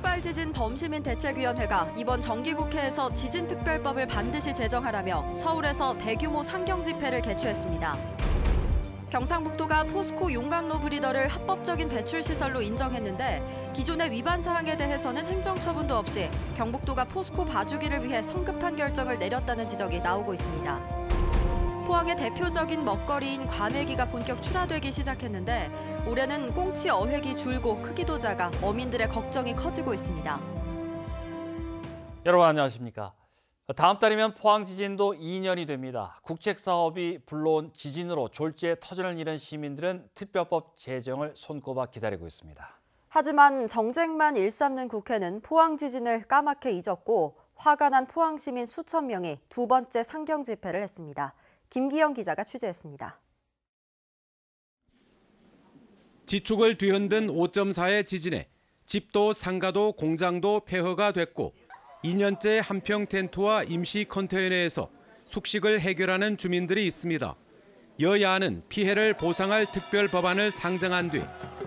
흑발지진 범시민대책위원회가 이번 정기국회에서 지진특별법을 반드시 제정하라며 서울에서 대규모 상경 집회를 개최했습니다. 경상북도가 포스코 용광로 브리더를 합법적인 배출시설로 인정했는데 기존의 위반 사항에 대해서는 행정처분도 없이 경북도가 포스코 봐주기를 위해 성급한 결정을 내렸다는 지적이 나오고 있습니다. 포항의 대표적인 먹거리인 과메기가 본격 출하되기 시작했는데 올해는 꽁치 어획이 줄고 크기도 작아 어민들의 걱정이 커지고 있습니다. 여러분 안녕하십니까? 다음 달이면 포항 지진도 2년이 됩니다. 국책사업이 불러온 지진으로 졸지에 터전을 잃은 시민들은 특별법 제정을 손꼽아 기다리고 있습니다. 하지만 정쟁만 일삼는 국회는 포항 지진을 까맣게 잊었고 화가 난 포항 시민 수천 명이 두 번째 상경 집회를 했습니다. 김기영 기자가 취재했습니다. 지축을 뒤흔든 5.4의 지진에 집도 상가도 공장도 폐허가 됐고 2년째 한평 텐트와 임시 컨테이너에서 숙식을 해결하는 주민들이 있습니다. 여야는 피해를 보상할 특별 법안을 상정한 뒤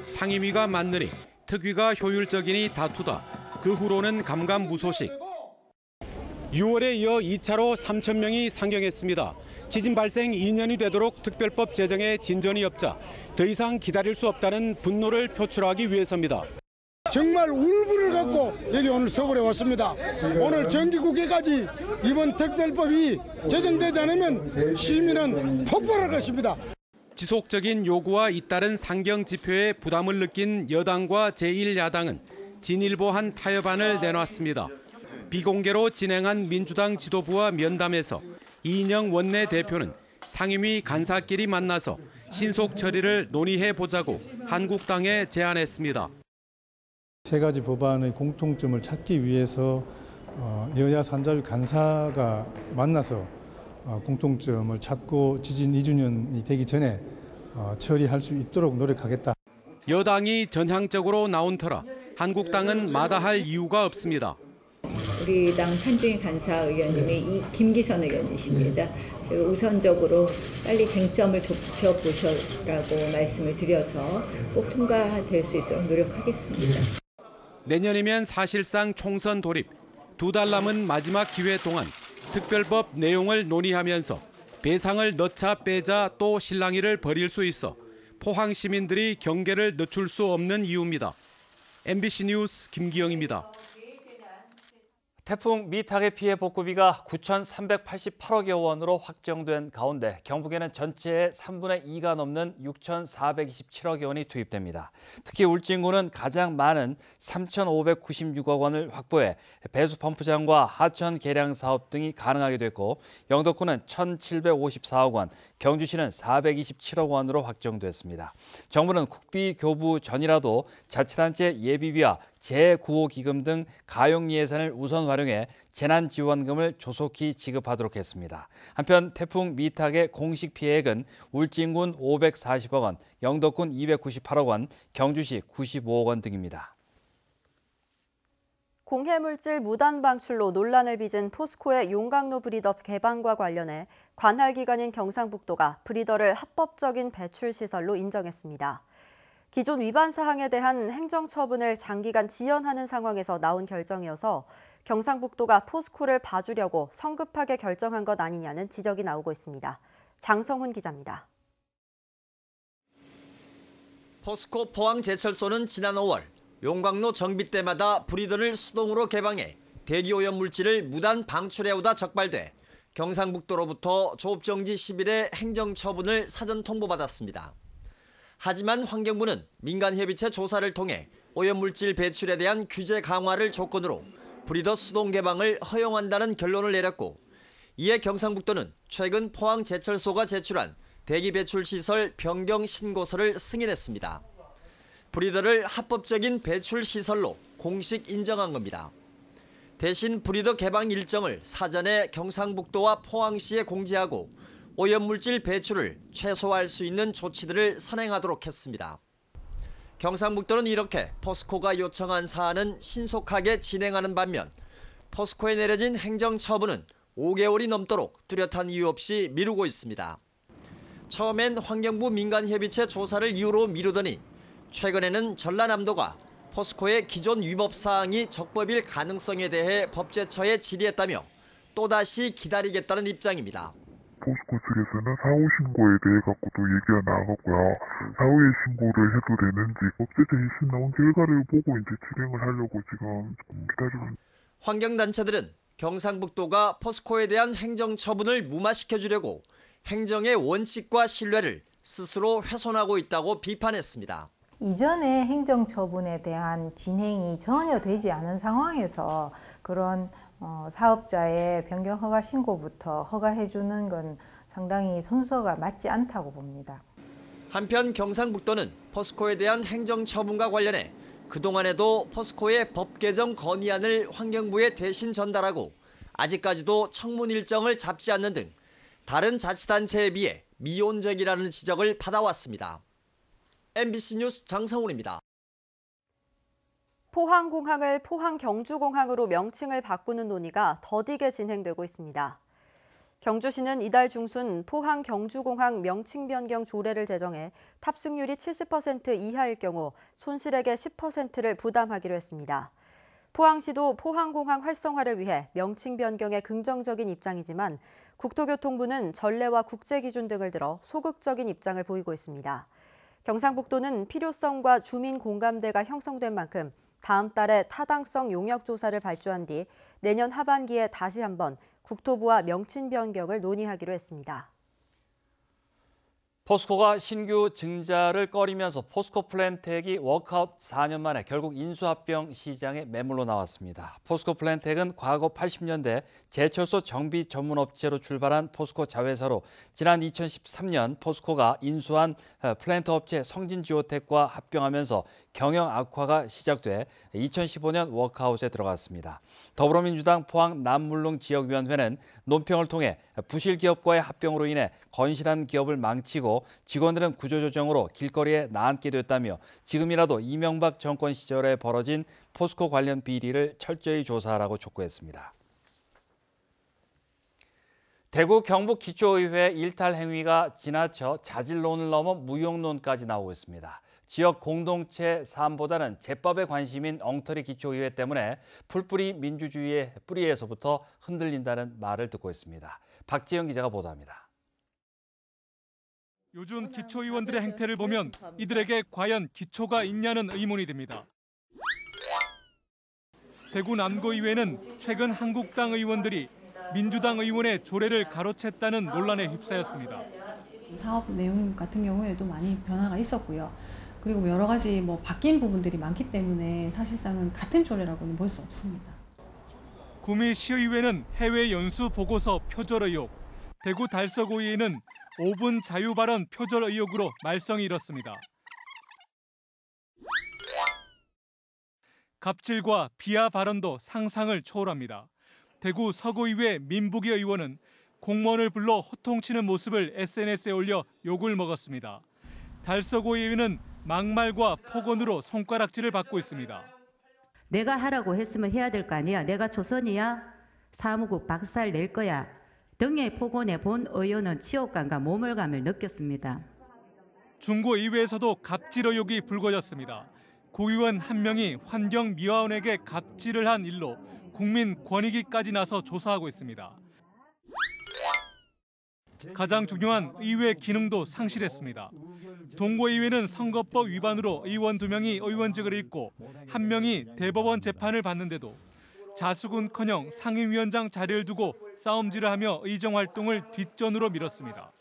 상임위가 맞느니 특위가 효율적이니 다투다. 그 후로는 감감무소식. 6월에 이어 2차로 3천 명이 상경했습니다. 지진 발생 2년이 되도록 특별법 제정에 진전이 없자 더 이상 기다릴 수 없다는 분노를 표출하기 위해서입니다. 정말 울분을 갖고 여기 오늘 서울에 왔습니다. 오늘 정기국회까지 이번 특별법이 제정되지 않으면 시민은 폭발할 것입니다. 지속적인 요구와 잇따른 상경 집회에 부담을 느낀 여당과 제1야당은 진일보한 타협안을 내놨습니다. 비공개로 진행한 민주당 지도부와 면담에서 이인영 원내대표는 상임위 간사끼리 만나서 신속 처리를 논의해보자고 한국당에 제안했습니다. 세 가지 법안의 공통점을 찾기 위해서 여야 산자위 간사가 만나서 공통점을 찾고 지진 2주년이 되기 전에 처리할 수 있도록 노력하겠다. 여당이 전향적으로 나온 터라 한국당은 마다할 이유가 없습니다. 우리 당 산중위 간사의원님이 김기선 의원이십니다. 제가 우선적으로 빨리 쟁점을 좁혀보셔라고 말씀을 드려서 꼭 통과될 수 있도록 노력하겠습니다. 내년이면 사실상 총선 돌입, 2달 남은 마지막 기회 동안 특별법 내용을 논의하면서 배상을 넣자 빼자 또 실랑이를 벌일 수 있어 포항 시민들이 경계를 늦출 수 없는 이유입니다. MBC 뉴스 김기영입니다. 태풍 미탁의 피해 복구비가 9,388억여 원으로 확정된 가운데 경북에는 전체의 3분의 2가 넘는 6,427억여 원이 투입됩니다. 특히 울진군은 가장 많은 3,596억 원을 확보해 배수 펌프장과 하천 개량 사업 등이 가능하게 됐고 영덕군은 1,754억 원, 경주시는 427억 원으로 확정됐습니다. 정부는 국비 교부 전이라도 자치단체 예비비와 제9호기금 등 가용 예산을 우선 활용해 재난지원금을 조속히 지급하도록 했습니다. 한편 태풍 미탁의 공식 피해액은 울진군 540억 원, 영덕군 298억 원, 경주시 95억 원 등입니다. 공해물질 무단 방출로 논란을 빚은 포스코의 용광로 브리더 개방과 관련해 관할기관인 경상북도가 브리더를 합법적인 배출시설로 인정했습니다. 기존 위반 사항에 대한 행정처분을 장기간 지연하는 상황에서 나온 결정이어서 경상북도가 포스코를 봐주려고 성급하게 결정한 것 아니냐는 지적이 나오고 있습니다. 장성훈 기자입니다. 포스코 포항제철소는 지난 5월 용광로 정비 때마다 브리더를 수동으로 개방해 대기오염 물질을 무단 방출해오다 적발돼 경상북도로부터 조업정지 10일의 행정처분을 사전 통보받았습니다. 하지만 환경부는 민간협의체 조사를 통해 오염물질 배출에 대한 규제 강화를 조건으로 브리더 수동 개방을 허용한다는 결론을 내렸고 이에 경상북도는 최근 포항제철소가 제출한 대기배출시설 변경 신고서를 승인했습니다. 브리더를 합법적인 배출시설로 공식 인정한 겁니다. 대신 브리더 개방 일정을 사전에 경상북도와 포항시에 공지하고 오염물질 배출을 최소화할 수 있는 조치들을 선행하도록 했습니다. 경상북도는 이렇게 포스코가 요청한 사안은 신속하게 진행하는 반면 포스코에 내려진 행정처분은 5개월이 넘도록 뚜렷한 이유 없이 미루고 있습니다. 처음엔 환경부 민간협의체 조사를 이유로 미루더니 최근에는 전라남도가 포스코의 기존 위법 사항이 적법일 가능성에 대해 법제처에 질의했다며 또다시 기다리겠다는 입장입니다. 포스코 측에서는 사후 신고에 대해 갖고도 얘기가 나왔고요. 사후에 신고를 해도 되는지 법제처 이심 나온 결과를 보고 이제 진행을 하려고 지금 기다리고 있습니다. 환경단체들은 경상북도가 포스코에 대한 행정처분을 무마시켜주려고 행정의 원칙과 신뢰를 스스로 훼손하고 있다고 비판했습니다. 이전의 행정처분에 대한 진행이 전혀 되지 않은 상황에서 그런 사업자의 변경 허가 신고부터 허가해주는 건 상당히 순서가 맞지 않다고 봅니다. 한편 경상북도는 포스코에 대한 행정처분과 관련해 그동안에도 포스코의 법 개정 건의안을 환경부에 대신 전달하고 아직까지도 청문 일정을 잡지 않는 등 다른 자치단체에 비해 미온적이라는 지적을 받아왔습니다. MBC 뉴스 장성훈입니다. 포항공항을 포항경주공항으로 명칭을 바꾸는 논의가 더디게 진행되고 있습니다. 경주시는 이달 중순 포항경주공항 명칭 변경 조례를 제정해 탑승률이 70% 이하일 경우 손실액의 10%를 부담하기로 했습니다. 포항시도 포항공항 활성화를 위해 명칭 변경에 긍정적인 입장이지만 국토교통부는 전례와 국제기준 등을 들어 소극적인 입장을 보이고 있습니다. 경상북도는 필요성과 주민 공감대가 형성된 만큼 다음 달에 타당성 용역 조사를 발주한 뒤 내년 하반기에 다시 한번 국토부와 명칭 변경을 논의하기로 했습니다. 포스코가 신규 증자를 꺼리면서 포스코 플랜텍이 워크아웃 4년 만에 결국 인수합병 시장에 매물로 나왔습니다. 포스코 플랜텍은 과거 80년대 제철소 정비 전문업체로 출발한 포스코 자회사로 지난 2013년 포스코가 인수한 플랜트 업체 성진지오텍과 합병하면서 경영 악화가 시작돼 2015년 워크아웃에 들어갔습니다. 더불어민주당 포항 남물릉 지역위원회는 논평을 통해 부실 기업과의 합병으로 인해 건실한 기업을 망치고 직원들은 구조조정으로 길거리에 나앉게 됐다며 지금이라도 이명박 정권 시절에 벌어진 포스코 관련 비리를 철저히 조사하라고 촉구했습니다. 대구 경북기초의회 일탈 행위가 지나쳐 자질론을 넘어 무용론까지 나오고 있습니다. 지역 공동체 사안보다는 제법에 관심인 엉터리 기초의회 때문에 풀뿌리 민주주의의 뿌리에서부터 흔들린다는 말을 듣고 있습니다. 박지영 기자가 보도합니다. 요즘 기초의원들의 행태를 보면 이들에게 과연 기초가 있냐는 의문이 듭니다. 대구 남구의회는 최근 한국당 의원들이 민주당 의원의 조례를 가로챘다는 논란에 휩싸였습니다. 사업 내용 같은 경우에도 많이 변화가 있었고요. 그리고 여러 가지 바뀐 부분들이 많기 때문에 사실상은 같은 조례라고는 볼 수 없습니다. 구미 시의회는 해외 연수 보고서 표절 의혹, 대구 달서구의회는 5분 자유 발언 표절 의혹으로 말썽이 일었습니다. 갑질과 비하 발언도 상상을 초월합니다. 대구 서구의회 민부기 의원은 공무원을 불러 호통치는 모습을 SNS에 올려 욕을 먹었습니다. 달서구의회는 막말과 폭언으로 손가락질을 받고 있습니다. 내가 하라고 했으면 해야 될 거 아니야. 내가 조선이야. 사무국 박살 낼 거야. 등의 폭언에 본 의원은 치욕감과 모멸감을 느꼈습니다. 중구의회에서도 갑질 의혹이 불거졌습니다. 구의원 한 명이 환경미화원에게 갑질을 한 일로 국민권익위까지 나서 조사하고 있습니다. 가장 중요한 의회 기능도 상실했습니다. 동구의회는 선거법 위반으로 의원 2명이 의원직을 잃고 1명이 대법원 재판을 받는데도 자수군커녕 상임위원장 자리를 두고 싸움질을 하며 의정활동을 뒷전으로 밀었습니다.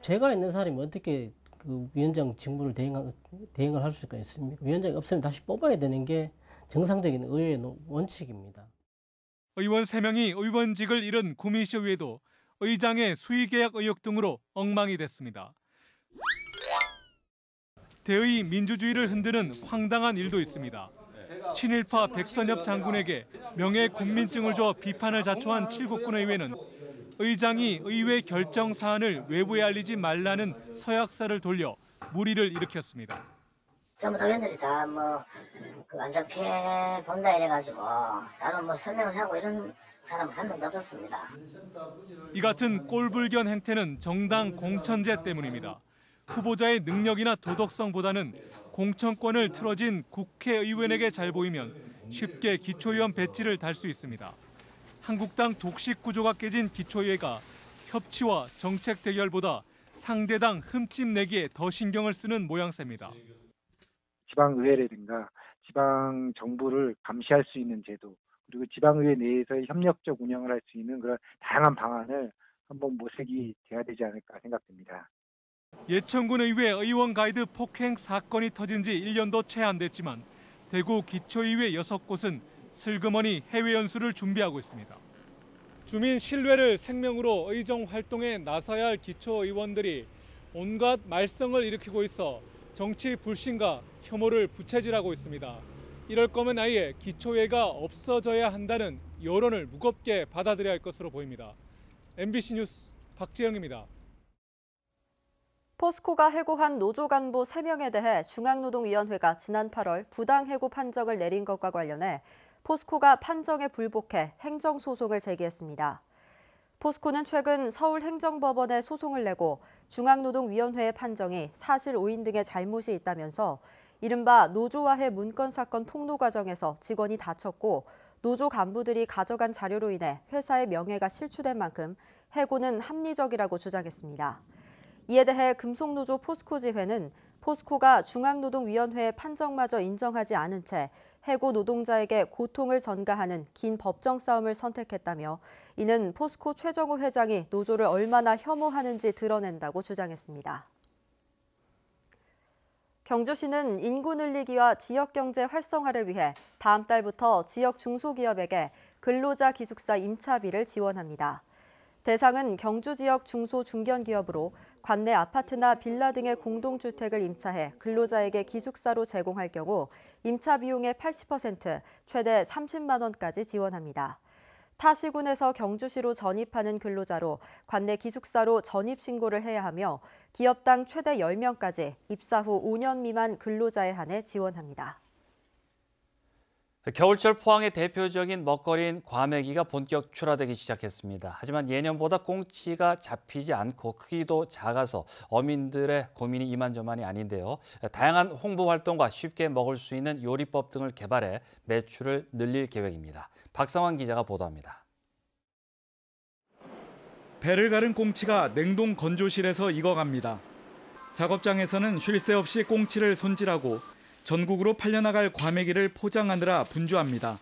제가 있는 사람이 어떻게 그 위원장 직무를 대행을 할 수가 있습니까? 위원장이 없으면 다시 뽑아야 되는 게 정상적인 의회의 원칙입니다. 의원 3명이 의원직을 잃은 구미시의회도 의장의 수의계약 의혹 등으로 엉망이 됐습니다. 대의 민주주의를 흔드는 황당한 일도 있습니다. 친일파 백선엽 장군에게 명예군민증을 줘 비판을 자초한 칠곡군의회는 의장이 의회 결정 사안을 외부에 알리지 말라는 서약서를 돌려 물의를 일으켰습니다. 전부 의원들이 다 안 좋게 본다 이래가지고 따로 설명을 하고 이런 사람은 한 명도 없었습니다. 이 같은 꼴불견 행태는 정당 공천제 때문입니다. 후보자의 능력이나 도덕성보다는 공천권을 틀어진 국회의원에게 잘 보이면 쉽게 기초의원 배지를 달 수 있습니다. 한국당 독식 구조가 깨진 기초의회가 협치와 정책 대결보다 상대당 흠집 내기에 더 신경을 쓰는 모양새입니다. 지방의회라든가 지방정부를 감시할 수 있는 제도, 그리고 지방의회 내에서의 협력적 운영을 할 수 있는 그런 다양한 방안을 한번 모색이 돼야 되지 않을까 생각됩니다. 예천군 의회 의원 가이드 폭행 사건이 터진 지 1년도 채 안 됐지만 대구 기초의회 6곳은 슬그머니 해외 연수를 준비하고 있습니다. 주민 신뢰를 생명으로 의정 활동에 나서야 할 기초의원들이 온갖 말썽을 일으키고 있어 정치 불신과 혐오를 부채질하고 있습니다. 이럴 거면 아예 기초회가 없어져야 한다는 여론을 무겁게 받아들여야 할 것으로 보입니다. MBC 뉴스 박재영입니다. 포스코가 해고한 노조 간부 3명에 대해 중앙노동위원회가 지난 8월 부당해고 판정을 내린 것과 관련해 포스코가 판정에 불복해 행정소송을 제기했습니다. 포스코는 최근 서울행정법원에 소송을 내고 중앙노동위원회의 판정이 사실 오인 등의 잘못이 있다면서 이른바 노조와해 문건 사건 폭로 과정에서 직원이 다쳤고 노조 간부들이 가져간 자료로 인해 회사의 명예가 실추된 만큼 해고는 합리적이라고 주장했습니다. 이에 대해 금속노조 포스코지회는 포스코가 중앙노동위원회의 판정마저 인정하지 않은 채 해고 노동자에게 고통을 전가하는 긴 법정 싸움을 선택했다며 이는 포스코 최정우 회장이 노조를 얼마나 혐오하는지 드러낸다고 주장했습니다. 경주시는 인구 늘리기와 지역경제 활성화를 위해 다음 달부터 지역 중소기업에게 근로자 기숙사 임차비를 지원합니다. 대상은 경주 지역 중소 중견기업으로 관내 아파트나 빌라 등의 공동주택을 임차해 근로자에게 기숙사로 제공할 경우 임차 비용의 80%, 최대 30만 원까지 지원합니다. 타 시군에서 경주시로 전입하는 근로자로 관내 기숙사로 전입 신고를 해야 하며 기업당 최대 10명까지 입사 후 5년 미만 근로자에 한해 지원합니다. 겨울철 포항의 대표적인 먹거리인 과메기가 본격 출하되기 시작했습니다. 하지만 예년보다 꽁치가 잡히지 않고 크기도 작아서 어민들의 고민이 이만저만이 아닌데요. 다양한 홍보 활동과 쉽게 먹을 수 있는 요리법 등을 개발해 매출을 늘릴 계획입니다. 박상환 기자가 보도합니다. 배를 가른 꽁치가 냉동 건조실에서 익어갑니다. 작업장에서는 쉴 새 없이 꽁치를 손질하고 전국으로 팔려나갈 과메기를 포장하느라 분주합니다.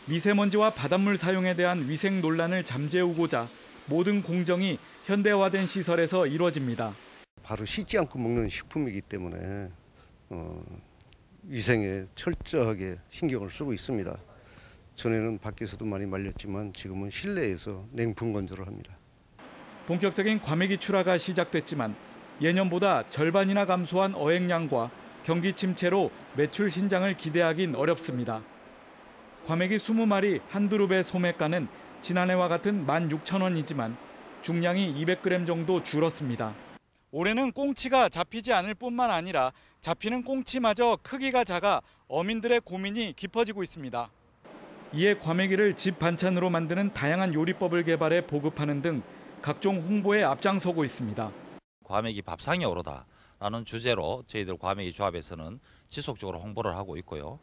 미세먼지와 바닷물 사용에 대한 위생 논란을 잠재우고자 모든 공정이 현대화된 시설에서 이루어집니다. 바로 씻지 않고 먹는 식품이기 때문에 위생에 철저하게 신경을 쓰고 있습니다. 전에는 밖에서도 많이 말렸지만 지금은 실내에서 냉풍 건조를 합니다. 본격적인 과메기 출하가 시작됐지만 예년보다 절반이나 감소한 어획량과 경기 침체로 매출 신장을 기대하긴 어렵습니다. 과메기 20마리 한 그룹의 소매가는 지난해와 같은 16,000원이지만 중량이 200g 정도 줄었습니다. 올해는 꽁치가 잡히지 않을 뿐만 아니라 잡히는 꽁치마저 크기가 작아 어민들의 고민이 깊어지고 있습니다. 이에 과메기를 집 반찬으로 만드는 다양한 요리법을 개발해 보급하는 등 각종 홍보에 앞장서고 있습니다. 과메기 밥상에 오르다. 라는 주제로 저희들 과메기 조합에서는 지속적으로 홍보를 하고 있고요.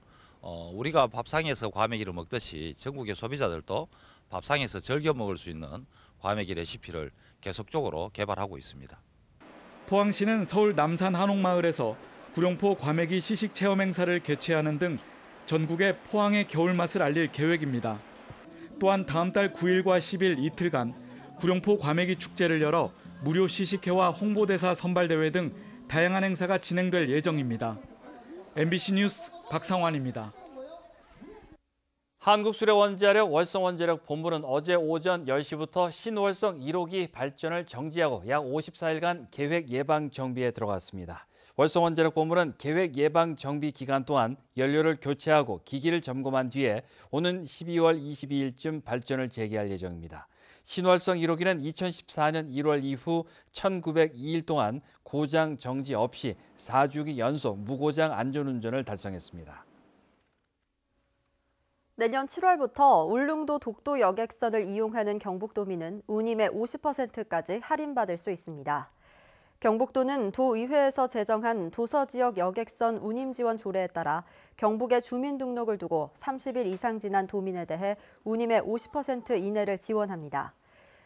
우리가 밥상에서 과메기를 먹듯이 전국의 소비자들도 밥상에서 즐겨 먹을 수 있는 과메기 레시피를 계속적으로 개발하고 있습니다. 포항시는 서울 남산 한옥마을에서 구룡포 과메기 시식 체험 행사를 개최하는 등 전국의 포항의 겨울 맛을 알릴 계획입니다. 또한 다음 달 9일과 10일 이틀간 구룡포 과메기 축제를 열어 무료 시식회와 홍보대사 선발대회 등 다양한 행사가 진행될 예정입니다. MBC 뉴스 박상환입니다. 한국수력원자력 월성원자력 본부는 어제 오전 10시부터 신월성 1호기 발전을 정지하고 약 54일간 계획 예방 정비에 들어갔습니다. 월성원자력 본부는 계획 예방 정비 기간 동안 연료를 교체하고 기기를 점검한 뒤에 오는 12월 22일쯤 발전을 재개할 예정입니다. 신월성 1호기는 2014년 1월 이후 1902일 동안 고장 정지 없이 4주기 연속 무고장 안전운전을 달성했습니다. 내년 7월부터 울릉도 독도 여객선을 이용하는 경북도민은 운임의 50%까지 할인받을 수 있습니다. 경북도는 도의회에서 제정한 도서지역 여객선 운임 지원 조례에 따라 경북에 주민 등록을 두고 30일 이상 지난 도민에 대해 운임의 50% 이내를 지원합니다.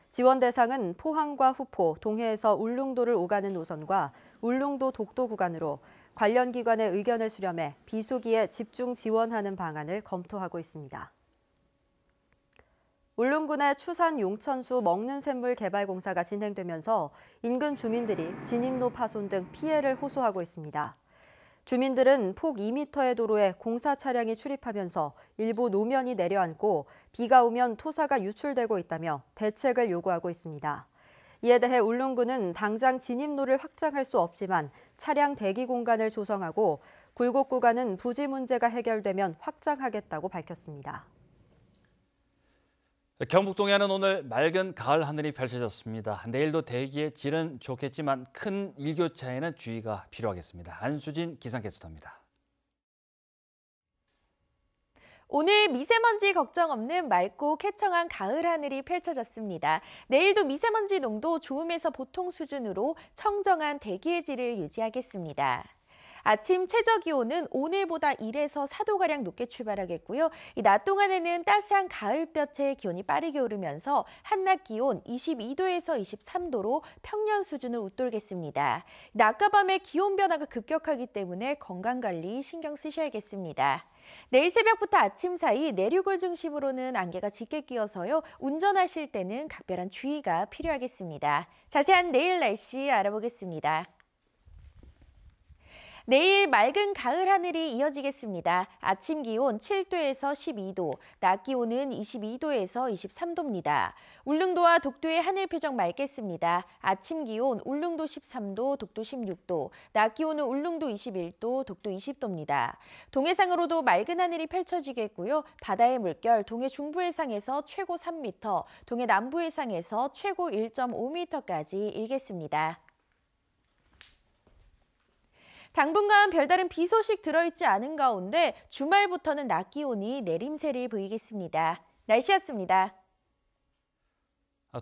지원 대상은 포항과 후포, 동해에서 울릉도를 오가는 노선과 울릉도 독도 구간으로 관련 기관의 의견을 수렴해 비수기에 집중 지원하는 방안을 검토하고 있습니다. 울릉군의 추산 용천수 먹는 샘물 개발 공사가 진행되면서 인근 주민들이 진입로 파손 등 피해를 호소하고 있습니다. 주민들은 폭 2m의 도로에 공사 차량이 출입하면서 일부 노면이 내려앉고 비가 오면 토사가 유출되고 있다며 대책을 요구하고 있습니다. 이에 대해 울릉군은 당장 진입로를 확장할 수 없지만 차량 대기 공간을 조성하고 굴곡 구간은 부지 문제가 해결되면 확장하겠다고 밝혔습니다. 경북 동해안은 오늘 맑은 가을 하늘이 펼쳐졌습니다. 내일도 대기의 질은 좋겠지만 큰 일교차에는 주의가 필요하겠습니다. 안수진 기상캐스터입니다. 오늘 미세먼지 걱정 없는 맑고 쾌청한 가을 하늘이 펼쳐졌습니다. 내일도 미세먼지 농도 좋음에서 보통 수준으로 청정한 대기의 질을 유지하겠습니다. 아침 최저기온은 오늘보다 1에서 4도가량 높게 출발하겠고요. 낮 동안에는 따스한 가을볕의 기온이 빠르게 오르면서 한낮 기온 22도에서 23도로 평년 수준을 웃돌겠습니다. 낮과 밤의 기온 변화가 급격하기 때문에 건강관리 신경 쓰셔야겠습니다. 내일 새벽부터 아침 사이 내륙을 중심으로는 안개가 짙게 끼어서요. 운전하실 때는 각별한 주의가 필요하겠습니다. 자세한 내일 날씨 알아보겠습니다. 내일 맑은 가을 하늘이 이어지겠습니다. 아침 기온 7도에서 12도, 낮 기온은 22도에서 23도입니다. 울릉도와 독도의 하늘 표정 맑겠습니다. 아침 기온 울릉도 13도, 독도 16도, 낮 기온은 울릉도 21도, 독도 20도입니다. 동해상으로도 맑은 하늘이 펼쳐지겠고요. 바다의 물결 동해 중부 해상에서 최고 3m, 동해 남부 해상에서 최고 1.5m까지 일겠습니다. 당분간 별다른 비 소식 들어있지 않은 가운데 주말부터는 낮 기온이 내림세를 보이겠습니다. 날씨였습니다.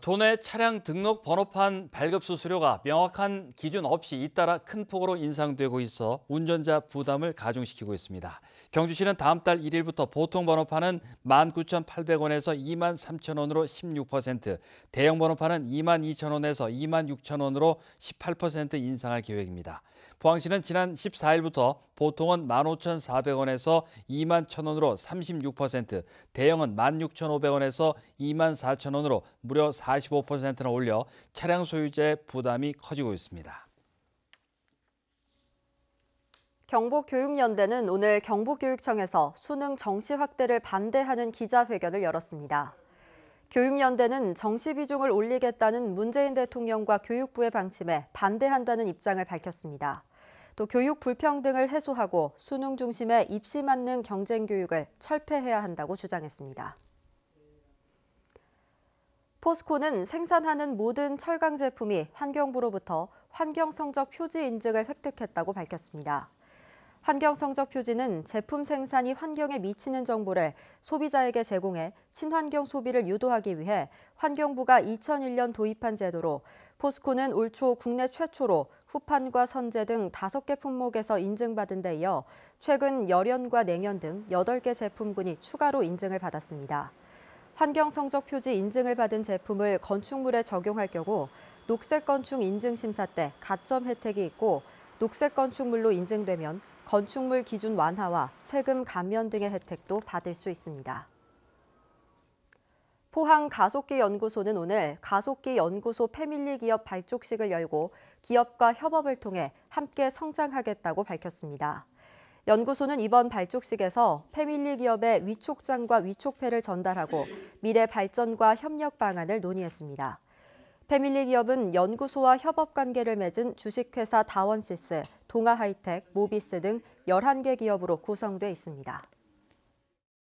도내 차량 등록 번호판 발급 수수료가 명확한 기준 없이 잇따라 큰 폭으로 인상되고 있어 운전자 부담을 가중시키고 있습니다. 경주시는 다음 달 1일부터 보통 번호판은 19,800원에서 23,000원으로 16%, 대형 번호판은 22,000원에서 26,000원으로 18% 인상할 계획입니다. 포항시는 지난 14일부터 보통은 15,400원에서 21,000원으로 36%, 대형은 16,500원에서 24,000원으로 무려 45%나 올려 차량 소유자의 부담이 커지고 있습니다. 경북교육연대는 오늘 경북교육청에서 수능 정시 확대를 반대하는 기자회견을 열었습니다. 교육연대는 정시 비중을 올리겠다는 문재인 대통령과 교육부의 방침에 반대한다는 입장을 밝혔습니다. 또 교육 불평등을 해소하고 수능 중심의 입시 맞는 경쟁 교육을 철폐해야 한다고 주장했습니다. 포스코는 생산하는 모든 철강 제품이 환경부로부터 환경성적 표지 인증을 획득했다고 밝혔습니다. 환경성적 표지는 제품 생산이 환경에 미치는 정보를 소비자에게 제공해 친환경 소비를 유도하기 위해 환경부가 2001년 도입한 제도로 포스코는 올 초 국내 최초로 후판과 선제 등 5개 품목에서 인증받은 데 이어 최근 열연과 냉연 등 8개 제품군이 추가로 인증을 받았습니다. 환경성적 표지 인증을 받은 제품을 건축물에 적용할 경우 녹색 건축 인증 심사 때 가점 혜택이 있고 녹색 건축물로 인증되면 건축물 기준 완화와 세금 감면 등의 혜택도 받을 수 있습니다. 포항 가속기 연구소는 오늘 가속기 연구소 패밀리 기업 발족식을 열고 기업과 협업을 통해 함께 성장하겠다고 밝혔습니다. 연구소는 이번 발족식에서 패밀리 기업의 위촉장과 위촉패를 전달하고 미래 발전과 협력 방안을 논의했습니다. 패밀리 기업은 연구소와 협업 관계를 맺은 주식회사 다원시스, 동아하이텍, 모비스 등 11개 기업으로 구성돼 있습니다.